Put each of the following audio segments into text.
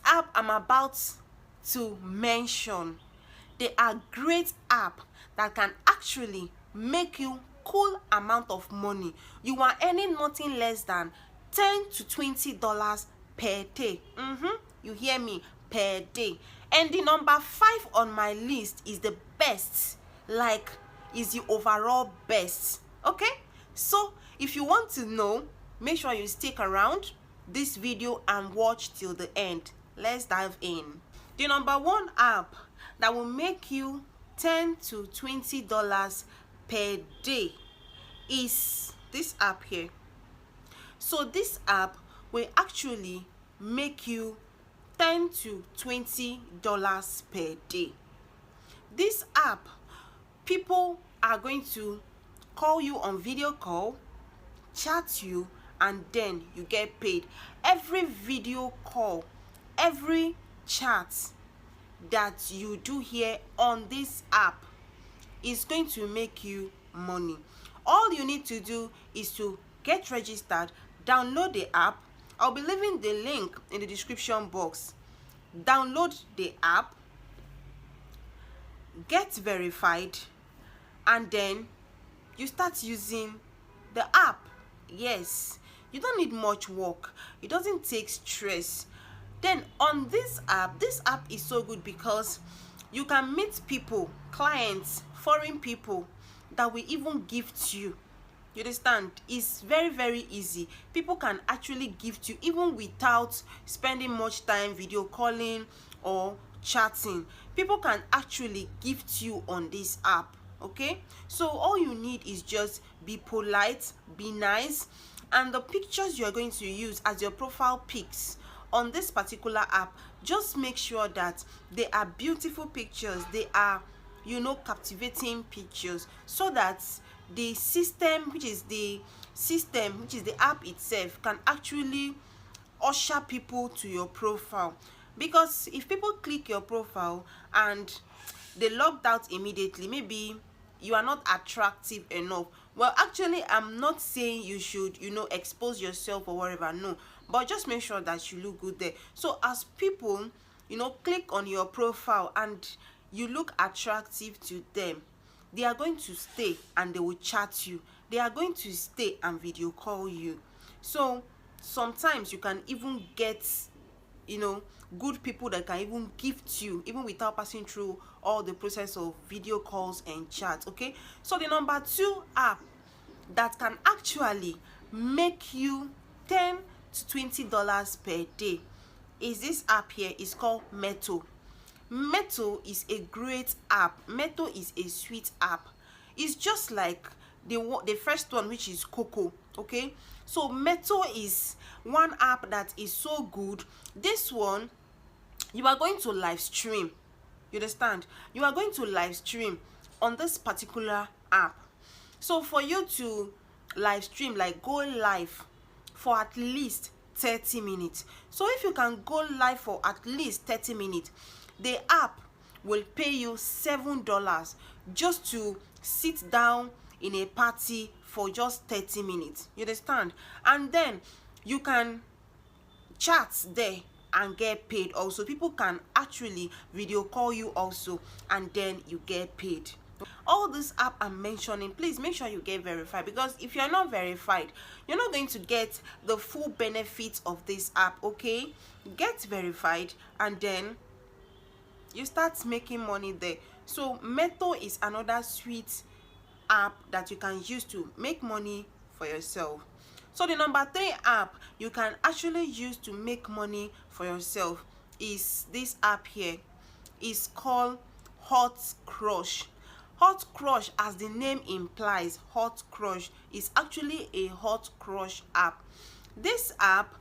app I'm about to mention, they are great app that can actually make you cool amount of money. You are earning nothing less than $10 to $20 per day. You hear me? Per day. And the number 5 on my list is the best, like is the overall best. Okay, so if you want to know, make sure you stick around this video and watch till the end. Let's dive in. The number 1 app that will make you $10 to $20 per day is this app here. So this app will actually make you $10 to $20 per day. This app, people are going to call you on video call, chat you, and then you get paid. Every video call, every chat that you do here on this app is going to make you money. All you need to do is to get registered, download the app. I'll be leaving the link in the description box. Download the app, get verified, and then you start using the app. Yes, you don't need much work. It doesn't take stress. Then on this app is so good because you can meet people, clients, foreign people that will even gift you. You understand? It's very, very easy. People can actually gift you even without spending much time video calling or chatting. People can actually gift you on this app. Okay, so all you need is just be polite, be nice, and the pictures you are going to use as your profile pics on this particular app, just make sure that they are beautiful pictures, they are, you know, captivating pictures, so that the system, which is the app itself, can actually usher people to your profile. Because if people click your profile and they logged out immediately, maybe you are not attractive enough. Well, actually, I'm not saying you should, you know, expose yourself or whatever, no, but just make sure that you look good there. So as people, you know, click on your profile and you look attractive to them, they are going to stay and they will chat you. They are going to stay and video call you. So sometimes you can even get, you know, good people that can even gift you even without passing through all the process of video calls and chats. Okay, so the number 2 app that can actually make you $10 to $20 per day is this app here. It's called Meto. Meto is a great app. Meto is a sweet app. It's just like the first one, which is Coco. Okay, so Meto is one app that is so good. This one, you are going to live stream. You understand? You are going to live stream on this particular app. So for you to live stream, like go live for at least 30 minutes. So if you can go live for at least 30 minutes, the app will pay you $7 just to sit down in a party for just 30 minutes. You understand? And then you can chat there and get paid also. People can actually video call you also, and then you get paid. All this app I'm mentioning, please make sure you get verified, because if you're not verified, you're not going to get the full benefits of this app. Okay, get verified and then you start making money there. So Meto is another sweet app that you can use to make money for yourself. So the number 3 app you can actually use to make money for yourself is this app here. It's called Hot Crush. Hot Crush, as the name implies, Hot Crush is actually a hot crush app. This app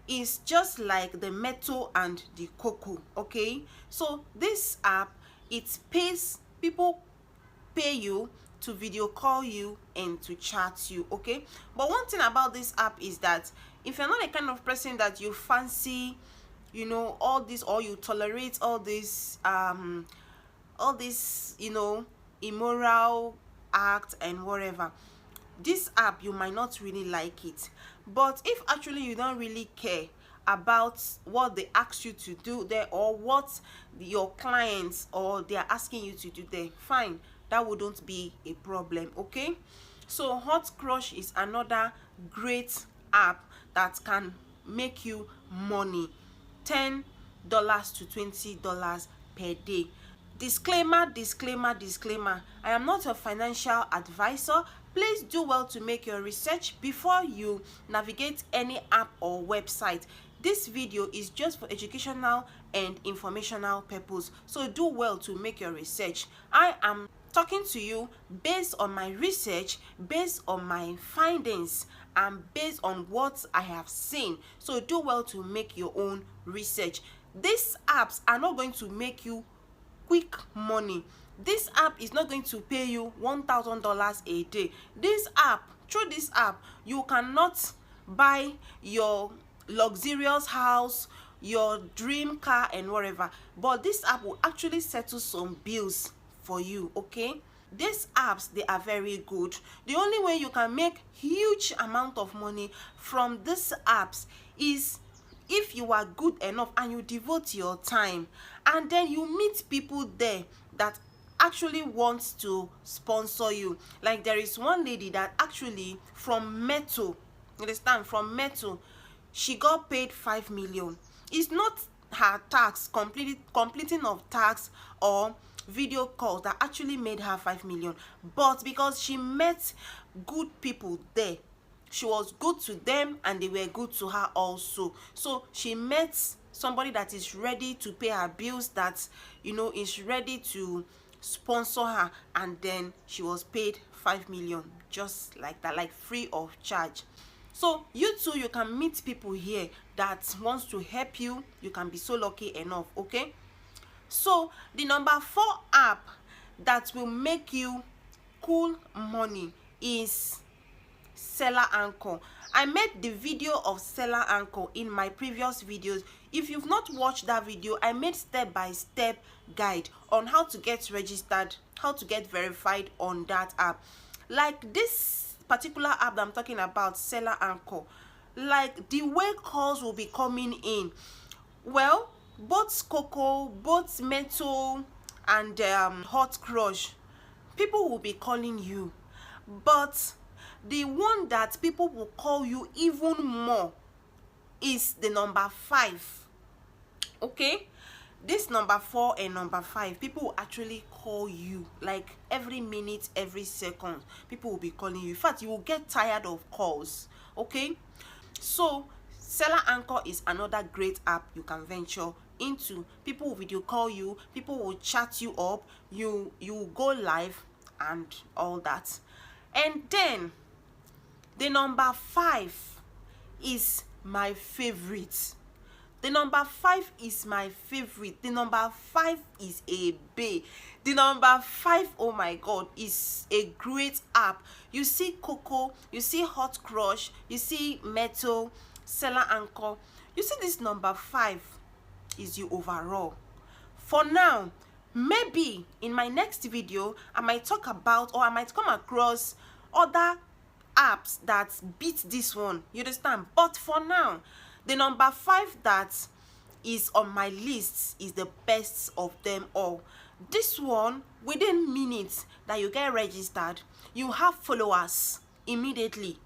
is just like the Meto and the Coco. Okay, so this app, it pays, people pay you to video call you and to chat you. Okay, but one thing about this app is that if you're not the kind of person that you fancy, you know, all this, or you tolerate all this you know, immoral act and whatever, this app you might not really like it. But if actually you don't really care about what they ask you to do there, or what your clients or they are asking you to do there, fine, that wouldn't be a problem. Okay, so Hot Crush is another great app that can make you money, $10 to $20 per day. Disclaimer, disclaimer, disclaimer. I am not a financial advisor. Please do well to make your research before you navigate any app or website. This video is just for educational and informational purpose, so do well to make your research. I am talking to you based on my research, based on my findings, and based on what I have seen. So do well to make your own research. These apps are not going to make you quick money. This app is not going to pay you $1,000 a day. Through this app, you cannot buy your luxurious house, your dream car, and whatever, but this app will actually settle some bills for you. Okay, these apps, they are very good. The only way you can make huge amount of money from these apps is if you are good enough and you devote your time, and then you meet people there that actually wants to sponsor you. Like there is one lady that actually from Metal, understand, from Metal, she got paid 5 million. It's not her tax, completing of tax or video calls that actually made her 5 million, but because she met good people there, she was good to them and they were good to her also. So she met somebody that is ready to pay her bills, that is ready to sponsor her, and then she was paid 5 million just like that, like free of charge. So you too, you can meet people here that wants to help you. You can be so lucky enough. Okay, so the number 4 app that will make you cool money is Seller Anchor. I made the video of Seller Anchor in my previous videos. If you've not watched that video, I made step-by-step guide on how to get registered, how to get verified on that app. Like this particular app that I'm talking about, Seller Anchor, like the way calls will be coming in, well, both Coco, both Metal, and Hot Crush, people will be calling you, but the one that people will call you even more is the number 5. Okay, this number 4 and number 5, people will actually call you like every minute, every second. People will be calling you. In fact, you will get tired of calls. Okay, so Seller Anchor is another great app you can venture into. People will video call you, people will chat you up, you go live and all that. And then the number 5 is my favorite. The number 5 is my favorite. The number 5 is a bae. The number 5, oh my god, is a great app. You see Coco, you see Hot Crush, you see Metal, Seller Anchor. You see this number 5 is you overall. For now, maybe in my next video, I might talk about, or I might come across other apps that beat this one, you understand? But for now, the number 5 that is on my list is the best of them all. This one, within minutes that you get registered, you have followers immediately.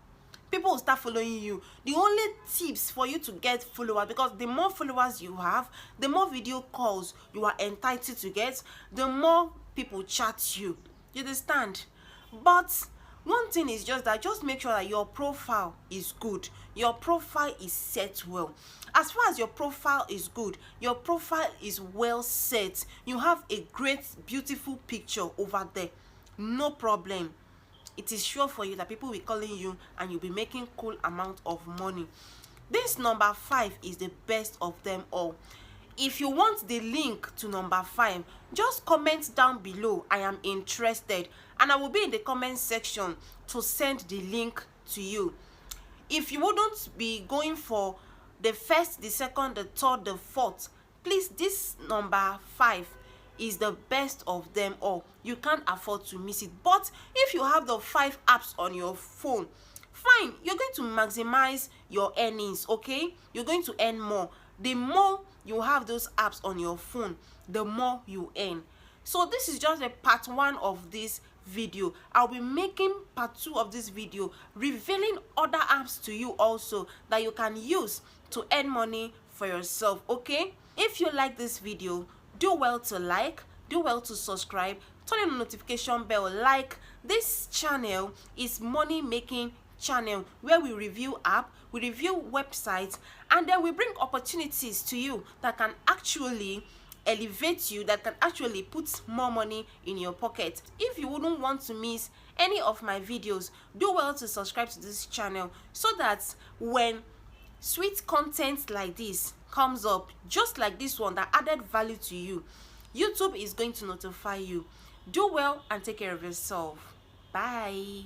People will start following you. The only tips for you to get followers, because the more followers you have, the more video calls you are entitled to get, the more people chat you, you understand? But one thing is just that, just make sure that your profile is good, your profile is set well. As far as your profile is good, your profile is well set, you have a great beautiful picture over there, no problem, it is sure for you that people will be calling you and you'll be making cool amount of money. This number 5 is the best of them all. If you want the link to number 5, just comment down below, I am interested, and I will be in the comment section to send the link to you. If you wouldn't be going for the first, the second, the third, the fourth, please, this number 5 is the best of them all. You can't afford to miss it. But if you have the 5 apps on your phone, fine, you're going to maximize your earnings. Okay, you're going to earn more. The more you have those apps on your phone, the more you earn. So this is just a part 1 of this video. I'll be making part 2 of this video, revealing other apps to you also that you can use to earn money for yourself. Okay, if you like this video, do well to like, do well to subscribe, turn on the notification bell. Like, this channel is money making channel where we review app, we review websites, and then we bring opportunities to you that can actually elevate you, that can actually put more money in your pocket. If you wouldn't want to miss any of my videos, do well to subscribe to this channel so that when sweet content like this comes up, just like this one that added value to you, YouTube is going to notify you. Do well and take care of yourself. Bye.